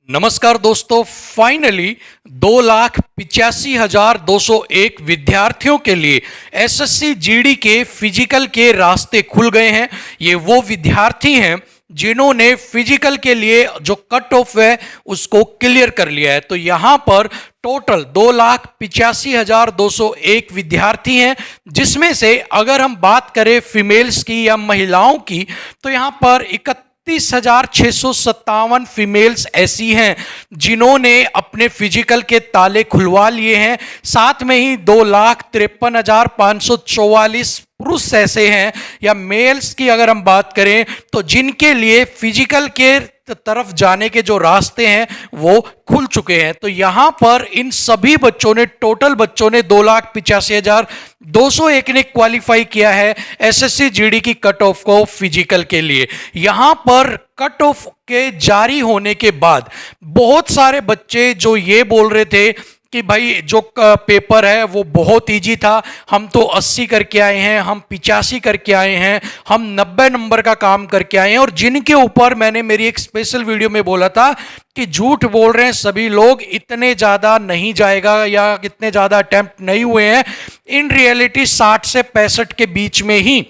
नमस्कार दोस्तों, फाइनली 2,85,201 विद्यार्थियों के लिए एसएससी जीडी के फिजिकल के रास्ते खुल गए हैं। ये वो विद्यार्थी हैं जिन्होंने फिजिकल के लिए जो कट ऑफ है उसको क्लियर कर लिया है। तो यहां पर टोटल 2,85,201 विद्यार्थी हैं, जिसमें से अगर हम बात करें फीमेल्स की या महिलाओं की तो यहां पर 31,657 फीमेल्स ऐसी हैं जिन्होंने अपने फिजिकल के ताले खुलवा लिए हैं। साथ में ही 2,53,544 पुरुष ऐसे हैं या मेल्स की अगर हम बात करें तो जिनके लिए फिजिकल के तरफ जाने के जो रास्ते हैं वो खुल चुके हैं। तो यहां पर इन सभी बच्चों ने, टोटल बच्चों ने 2,85,201 ने क्वालिफाई किया है एसएससी जीडी की कट ऑफ को फिजिकल के लिए। यहां पर कट ऑफ के जारी होने के बाद बहुत सारे बच्चे जो ये बोल रहे थे कि भाई जो पेपर है वो बहुत इजी था, हम तो 80 करके आए हैं, हम 85 करके आए हैं, हम 90 नंबर का काम करके आए हैं, और जिनके ऊपर मैंने मेरी एक स्पेशल वीडियो में बोला था कि झूठ बोल रहे हैं सभी लोग, इतने ज़्यादा नहीं जाएगा या इतने ज़्यादा अटेम्प्ट नहीं हुए हैं। इन रियलिटी 60 से 65 के बीच में ही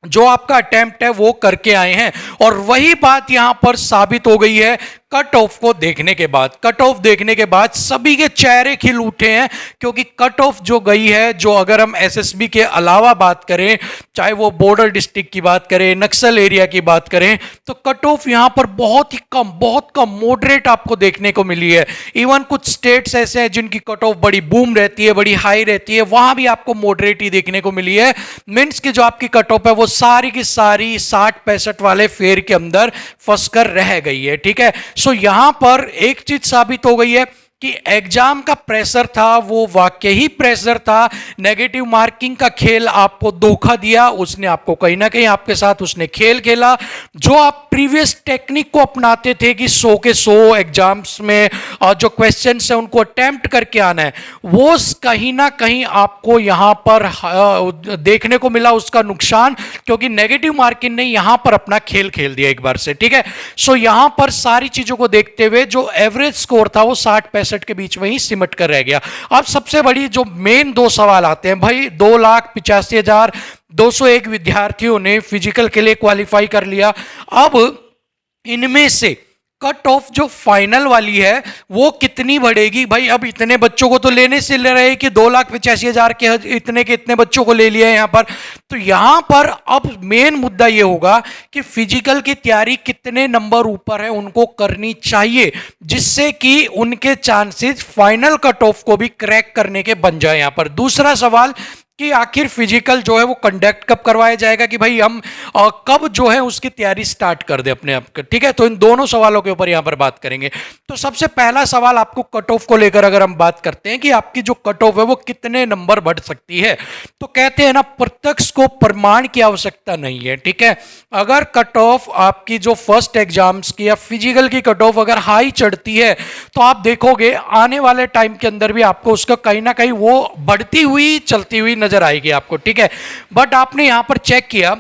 जो आपका अटेम्प्ट है वो करके आए हैं। और वही बात यहां पर साबित हो गई है कट ऑफ को देखने के बाद। कट ऑफ देखने के बाद सभी के चेहरे खिल उठे हैं, क्योंकि कट ऑफ जो गई है, जो अगर हम एसएसबी के अलावा बात करें, चाहे वो बॉर्डर डिस्ट्रिक्ट की बात करें, नक्सल एरिया की बात करें, तो कट ऑफ यहां पर बहुत ही कम, बहुत कम, मॉडरेट आपको देखने को मिली है। इवन कुछ स्टेट्स ऐसे हैं जिनकी कट ऑफ बड़ी बूम रहती है, बड़ी हाई रहती है, वहां भी आपको मॉडरेट ही देखने को मिली है। मीन्स की जो आपकी कट ऑफ है वो सारी की सारी 60-65 वाले फेयर के अंदर फंस कर रह गई है। ठीक है, सो यहां पर एक चीज साबित हो गई है कि एग्जाम का प्रेशर था वो वाकई ही प्रेशर था। नेगेटिव मार्किंग का खेल आपको धोखा दिया, उसने आपको कहीं ना कहीं आपके साथ उसने खेल खेला। जो आप प्रीवियस टेक्निक को अपनाते थे कि 100 के 100 एग्जाम्स में जो क्वेश्चंस है उनको अटेम्प्ट करके आना है, वो कहीं ना कहीं आपको यहां पर देखने को मिला उसका नुकसान, क्योंकि नेगेटिव मार्किंग ने यहां पर अपना खेल खेल दिया एक बार से। ठीक है, सो यहां पर सारी चीजों को देखते हुए जो एवरेज स्कोर था वो 60-65 के बीच में ही सिमट कर रह गया। अब सबसे बड़ी जो मेन दो सवाल आते हैं, भाई 2,85,201 विद्यार्थियों ने फिजिकल के लिए क्वालिफाई कर लिया। अब इनमें से कट ऑफ जो फाइनल वाली है वो कितनी बढ़ेगी? भाई अब इतने बच्चों को तो लेने से ले रहे हैं कि 2,85,000 के इतने बच्चों को ले लिया है यहां पर। तो यहां पर अब मेन मुद्दा ये होगा कि फिजिकल की तैयारी कितने नंबर ऊपर है उनको करनी चाहिए, जिससे कि उनके चांसेस फाइनल कट ऑफ को भी क्रैक करने के बन जाए। यहां पर दूसरा सवाल कि आखिर फिजिकल जो है वो कंडक्ट कब करवाया जाएगा, कि भाई हम कब जो है उसकी तैयारी स्टार्ट कर दे अपने आप। ठीक है, तो इन दोनों सवालों के ऊपर यहां पर बात करेंगे। तो सबसे पहला सवाल आपको कट ऑफ को लेकर अगर हम बात करते हैं कि आपकी जो कट ऑफ है वो कितने नंबर बढ़ सकती है, तो कहते हैं ना, प्रत्यक्ष को प्रमाण की आवश्यकता नहीं है। ठीक है, अगर कट ऑफ आपकी जो फर्स्ट एग्जाम्स की या फिजिकल की कट ऑफ अगर हाई चढ़ती है तो आप देखोगे आने वाले टाइम के अंदर भी आपको उसका कहीं ना कहीं वो बढ़ती हुई चलती हुई नजर आएगी आपको। ठीक है, बट आपने यहां पर चेक किया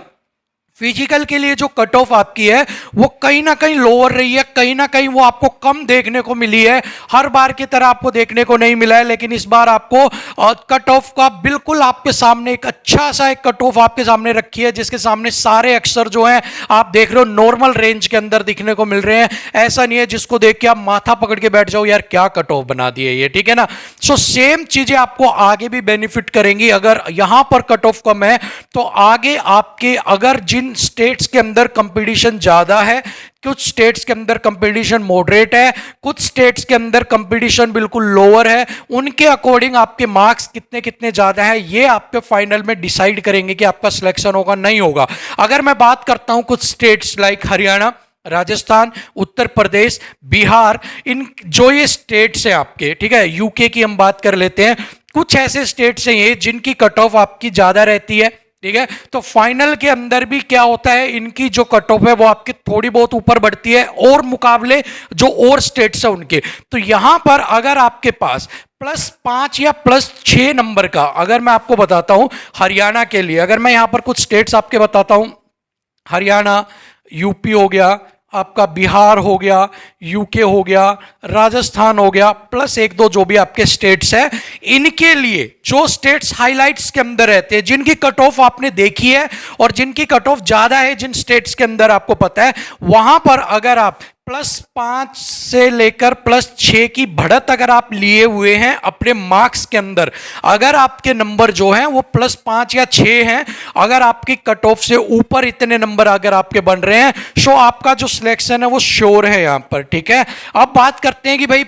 फिजिकल के लिए जो कट ऑफ आपकी है वो कहीं ना कहीं लोअर रही है, कहीं ना कहीं वो आपको कम देखने को मिली है। हर बार की तरह आपको देखने को नहीं मिला है, लेकिन इस बार आपको कट ऑफ का बिल्कुल आपके सामने एक अच्छा सा एक कट ऑफ आपके सामने रखी है, जिसके सामने सारे अक्षर जो हैं आप देख रहे हो नॉर्मल रेंज के अंदर दिखने को मिल रहे हैं। ऐसा नहीं है जिसको देख के आप माथा पकड़ के बैठ जाओ यार क्या कट ऑफ बना दिए ये। ठीक है ना, सो सेम चीजें आपको आगे भी बेनिफिट करेंगी। अगर यहां पर कट ऑफ कम है तो आगे आपके, अगर जिन स्टेट्स के अंदर कंपटीशन ज्यादा है, कुछ स्टेट्स के अंदर कंपटीशन मॉडरेट है, कुछ स्टेट्स के अंदर कंपटीशन बिल्कुल लोअर है, उनके अकॉर्डिंग आपके मार्क्स कितने कितने ज्यादा है ये आपके फाइनल में डिसाइड करेंगे कि आपका सिलेक्शन होगा नहीं होगा। अगर मैं बात करता हूं कुछ स्टेट्स लाइक हरियाणा, राजस्थान, उत्तर प्रदेश, बिहार, इन जो ये स्टेट्स हैं आपके, ठीक है, यूके की हम बात कर लेते हैं, कुछ ऐसे स्टेट्स हैं ये जिनकी कट ऑफ आपकी ज्यादा रहती है। ठीक है, तो फाइनल के अंदर भी क्या होता है, इनकी जो कट ऑफ है वो आपकी थोड़ी बहुत ऊपर बढ़ती है और मुकाबले जो और स्टेट्स है उनके। तो यहां पर अगर आपके पास +5 या +6 नंबर का, अगर मैं आपको बताता हूं हरियाणा के लिए, अगर मैं यहां पर कुछ स्टेट्स आपके बताता हूं, हरियाणा, यूपी हो गया, आपका बिहार हो गया, यूके हो गया, राजस्थान हो गया, प्लस एक दो जो भी आपके स्टेट्स हैं, इनके लिए जो स्टेट्स हाइलाइट्स के अंदर रहते हैं, जिनकी कट ऑफ आपने देखी है और जिनकी कट ऑफ ज्यादा है, जिन स्टेट्स के अंदर आपको पता है, वहां पर अगर आप +5 से लेकर +6 की बढ़त अगर आप लिए हुए हैं अपने मार्क्स के अंदर, अगर आपके नंबर जो हैं वो +5 या 6 हैं, अगर आपकी कट ऑफ से ऊपर इतने नंबर अगर आपके बन रहे हैं, सो आपका जो सिलेक्शन है वो श्योर है यहां पर। ठीक है, अब बात करते हैं कि भाई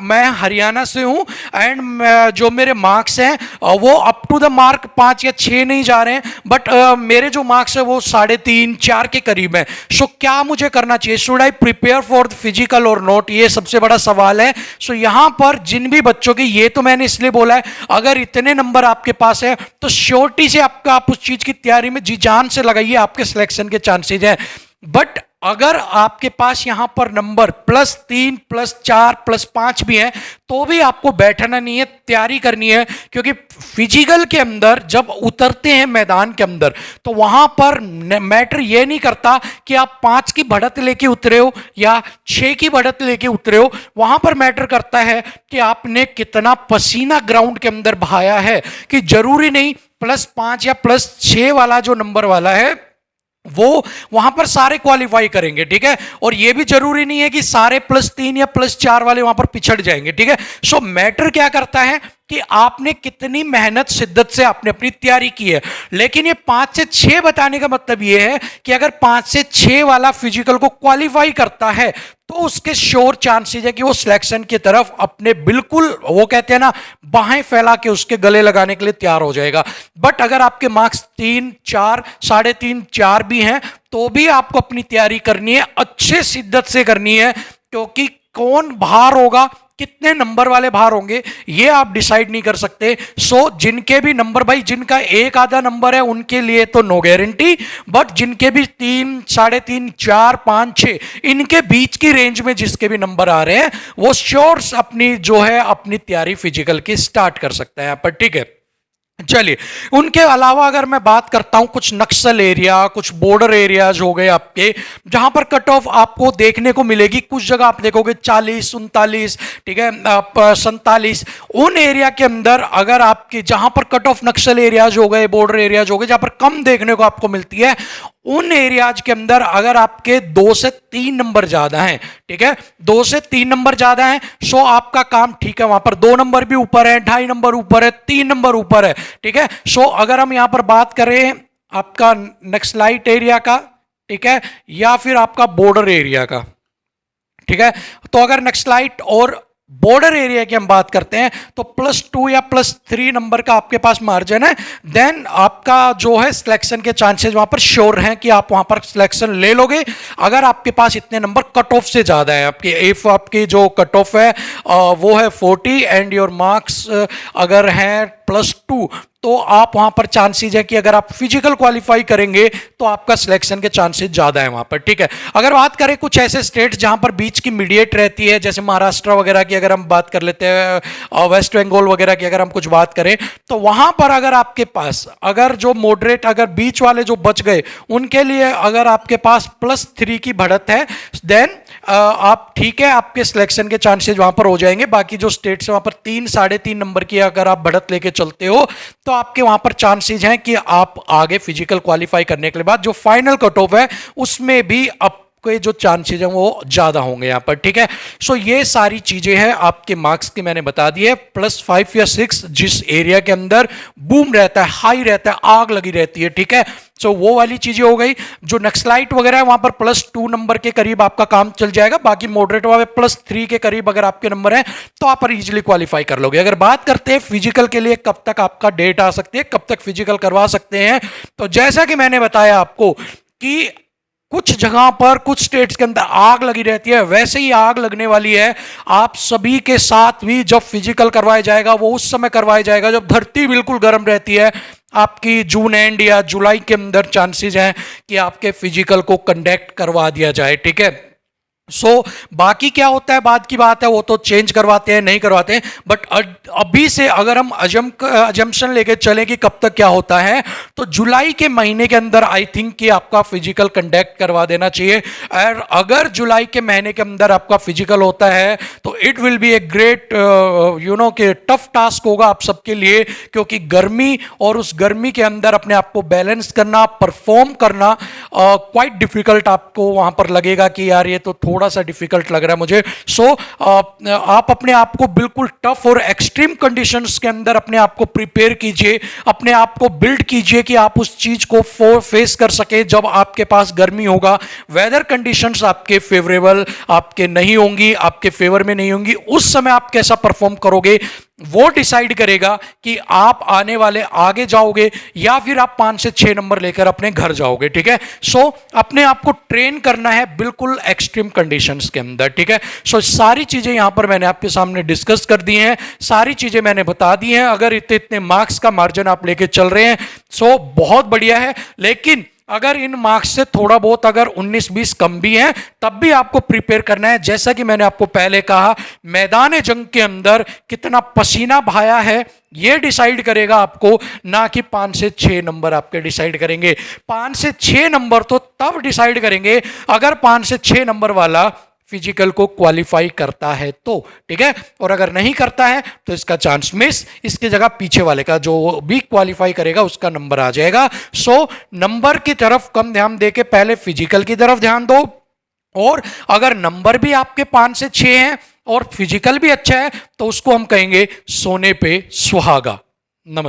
मैं हरियाणा से हूं एंड जो मेरे मार्क्स हैं वो अप टू द मार्क 5 या 6 नहीं जा रहे हैं, बट मेरे जो मार्क्स है वो 3.5 4 के करीब है। सो क्या मुझे करना चाहिए? Should I prepare for physical और नॉट? ये सबसे बड़ा सवाल है। सो यहां पर जिन भी बच्चों के, ये तो मैंने इसलिए बोला है, अगर इतने नंबर आपके पास है तो श्योरिटी से आपका आप उस चीज की तैयारी में जी जान से लगाइए, आपके सिलेक्शन के चांसेस हैं। बट अगर आपके पास यहां पर नंबर +3 +4 +5 भी है तो भी आपको बैठना नहीं है, तैयारी करनी है, क्योंकि फिजिकल के अंदर जब उतरते हैं मैदान के अंदर तो वहां पर मैटर ये नहीं करता कि आप 5 की बढ़त लेके उतरे हो या 6 की बढ़त लेके उतरे हो, वहां पर मैटर करता है कि आपने कितना पसीना ग्राउंड के अंदर बहाया है। कि जरूरी नहीं +5 या +6 वाला जो नंबर वाला है वो वहां पर सारे क्वालिफाई करेंगे। ठीक है, और ये भी जरूरी नहीं है कि सारे +3 या +4 वाले वहां पर पिछड़ जाएंगे। ठीक है, सो मैटर क्या करता है कि आपने कितनी मेहनत शिद्दत से आपने अपनी तैयारी की है। लेकिन ये 5 से 6 बताने का मतलब ये है कि अगर 5 से 6 वाला फिजिकल को क्वालिफाई करता है तो उसके श्योर चांसेस है कि वो सिलेक्शन की तरफ अपने बिल्कुल, वो कहते हैं ना, बाहें फैला के उसके गले लगाने के लिए तैयार हो जाएगा। बट अगर आपके मार्क्स 3 4 3.5 4 भी हैं तो भी आपको अपनी तैयारी करनी है, अच्छे शिद्दत से करनी है, क्योंकि कौन बाहर होगा, कितने नंबर वाले बाहर होंगे, ये आप डिसाइड नहीं कर सकते। सो जिनके भी नंबर, भाई जिनका एक आधा नंबर है उनके लिए तो नो गारंटी, बट जिनके भी 3 3.5 4 5 6 इनके बीच की रेंज में जिसके भी नंबर आ रहे हैं वो श्योर अपनी जो है अपनी तैयारी फिजिकल की स्टार्ट कर सकता है यहाँ पर। ठीक है, चलिए उनके अलावा अगर मैं बात करता हूं कुछ नक्सल एरिया, कुछ बॉर्डर एरियाज हो गए आपके, जहां पर कट ऑफ आपको देखने को मिलेगी। कुछ जगह आप देखोगे 40 39, ठीक है, 47, उन एरिया के अंदर अगर आपके जहां पर कट ऑफ नक्सल एरियाज हो गए, बॉर्डर एरियाज हो गए, जहां पर कम देखने को आपको मिलती है, उन एरियाज के अंदर अगर आपके 2 से 3 नंबर ज्यादा हैं, ठीक है, 2 से 3 नंबर ज्यादा हैं, सो आपका काम ठीक है। वहां पर 2 नंबर भी ऊपर है, 2.5 नंबर ऊपर है, 3 नंबर ऊपर है। ठीक है, सो अगर हम यहां पर बात करें आपका नक्सलाइट एरिया का, ठीक है, या फिर आपका बॉर्डर एरिया का, ठीक है, तो अगर नक्सलाइट और बॉर्डर एरिया की हम बात करते हैं तो +2 या +3 नंबर का आपके पास मार्जिन है, देन आपका जो है सिलेक्शन के चांसेस वहां पर श्योर हैं कि आप वहां पर सिलेक्शन ले लोगे। अगर आपके पास इतने नंबर कट ऑफ से ज्यादा है, आपकी इफ आपकी जो कट ऑफ है वो है 40 एंड योर मार्क्स अगर हैं +2, तो आप वहां पर चांसेस है कि अगर आप फिजिकल क्वालिफाई करेंगे तो आपका सिलेक्शन के चांसेस ज्यादा है वहां पर। ठीक है, अगर बात करें कुछ ऐसे स्टेट्स जहां पर बीच की मीडिएट रहती है, जैसे महाराष्ट्र वगैरह की अगर हम बात कर लेते हैं, वेस्ट बंगाल वगैरह की अगर हम कुछ बात करें, तो वहां पर अगर आपके पास अगर जो मॉडरेट, अगर बीच वाले जो बच गए उनके लिए अगर आपके पास +3 की बढ़त है, देन आप ठीक है, आपके सिलेक्शन के चांसेस वहां पर हो जाएंगे। बाकी जो स्टेट्स है वहां पर 3 3.5 नंबर की अगर आप बढ़त लेके चलते हो तो आपके वहां पर चांसेस हैं कि आप आगे फिजिकल क्वालिफाई करने के बाद जो फाइनल कट ऑफ है उसमें भी आपके जो चांसेस हैं वो ज्यादा होंगे यहां पर। ठीक है, सो ये सारी चीजें हैं आपके मार्क्स की मैंने बता दी है। +5 या 6 जिस एरिया के अंदर बूम रहता है, हाई रहता है, आग लगी रहती है, ठीक है, सो वो वाली चीजें हो गई। जो नक्सलाइट वगैरह है वहां पर +2 नंबर के करीब आपका काम चल जाएगा। बाकी मॉडरेट वाले +3 के करीब अगर आपके नंबर हैं तो आप पर इजीली क्वालिफाई कर लोगे। अगर बात करते हैं फिजिकल के लिए कब तक आपका डेट आ सकती है, कब तक फिजिकल करवा सकते हैं, तो जैसा कि मैंने बताया आपको कि कुछ जगह पर, कुछ स्टेट्स के अंदर आग लगी रहती है, वैसे ही आग लगने वाली है आप सभी के साथ भी। जब फिजिकल करवाया जाएगा वो उस समय करवाया जाएगा जब धरती बिल्कुल गर्म रहती है। आपकी जून एंड या जुलाई के अंदर चांसेस हैं कि आपके फिजिकल को कंडक्ट करवा दिया जाए। ठीक है, सो बाकी क्या होता है बाद की बात है, वो तो चेंज करवाते हैं नहीं करवाते हैं, बट अभी से अगर हम अजम्पशन लेके चलें कि कब तक क्या होता है, तो जुलाई के महीने के अंदर आई थिंक कि आपका फिजिकल कंडक्ट करवा देना चाहिए। और अगर जुलाई के महीने के अंदर आपका फिजिकल होता है तो it will be a great कि टफ टास्क होगा आप सबके लिए, क्योंकि गर्मी और उस गर्मी के अंदर अपने आप को बैलेंस करना, परफॉर्म करना क्वाइट डिफिकल्ट आपको वहां पर लगेगा कि यार ये तो थोड़ा सा डिफिकल्ट लग रहा है मुझे। सो आप अपने आप को बिल्कुल टफ और एक्सट्रीम कंडीशंस के अंदर अपने आप को प्रिपेयर कीजिए, अपने आप को बिल्ड कीजिए कि आप उस चीज को फेस कर सके जब आपके पास गर्मी होगा। वेदर कंडीशंस आपके फेवरेबल आपके नहीं होंगी, आपके फेवर में नहीं होंगी, उस समय आप कैसा परफॉर्म करोगे वो डिसाइड करेगा कि आप आने वाले आगे जाओगे या फिर आप 5 से 6 नंबर लेकर अपने घर जाओगे। ठीक है, सो अपने आप को ट्रेन करना है बिल्कुल एक्सट्रीम कंडीशंस के अंदर। ठीक है, सो सारी चीजें यहां पर मैंने आपके सामने डिस्कस कर दी हैं, सारी चीजें मैंने बता दी हैं। अगर इतने इतने मार्क्स का मार्जिन आप लेके चल रहे हैं सो बहुत बढ़िया है, लेकिन अगर इन मार्क्स से थोड़ा बहुत अगर 19-20 कम भी हैं तब भी आपको प्रिपेयर करना है। जैसा कि मैंने आपको पहले कहा, मैदान जंग के अंदर कितना पसीना बहाया है ये डिसाइड करेगा आपको, ना कि 5 से 6 नंबर आपके डिसाइड करेंगे। 5 से 6 नंबर तो तब डिसाइड करेंगे अगर 5 से 6 नंबर वाला फिजिकल को क्वालिफाई करता है तो। ठीक है, और अगर नहीं करता है तो इसका चांस मिस, इसकी जगह पीछे वाले का जो भी क्वालिफाई करेगा उसका नंबर आ जाएगा। सो नंबर की तरफ कम ध्यान देके पहले फिजिकल की तरफ ध्यान दो, और अगर नंबर भी आपके 5 से 6 हैं और फिजिकल भी अच्छा है तो उसको हम कहेंगे सोने पे सुहागा। नमस्कार।